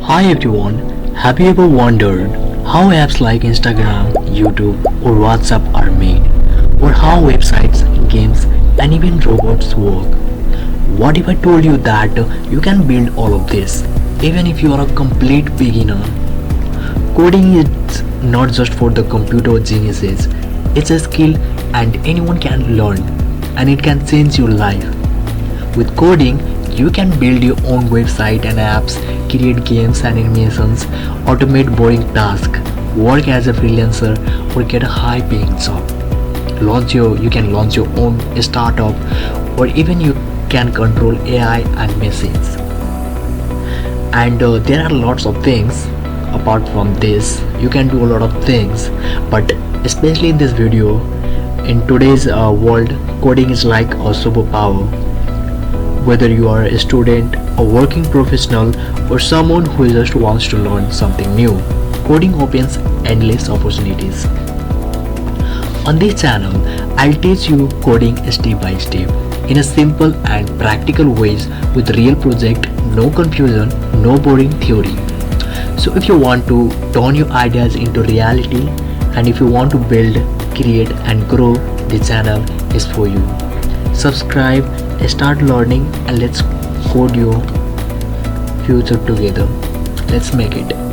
Hi everyone, have you ever wondered how apps like Instagram, YouTube or WhatsApp are made? Or how websites, games and even robots work? What if I told you that you can build all of this even if you are a complete beginner? Coding is not just for the computer geniuses, it's a skill and anyone can learn and it can change your life. With coding, you can build your own website and apps, create games and animations, automate boring tasks, work as a freelancer, or get a high-paying job. You can launch your own startup, or even you can control AI and machines. And there are lots of things apart from this. You can do a lot of things, but especially in this video, in today's world, coding is like a superpower. Whether you are a student, a working professional, or someone who just wants to learn something new, coding opens endless opportunities. On this channel, I'll teach you coding step by step in a simple and practical ways with real project, no confusion, no boring theory. So if you want to turn your ideas into reality and if you want to build, create and grow, the channel is for you. Subscribe, start learning and let's code your future together. Let's make it.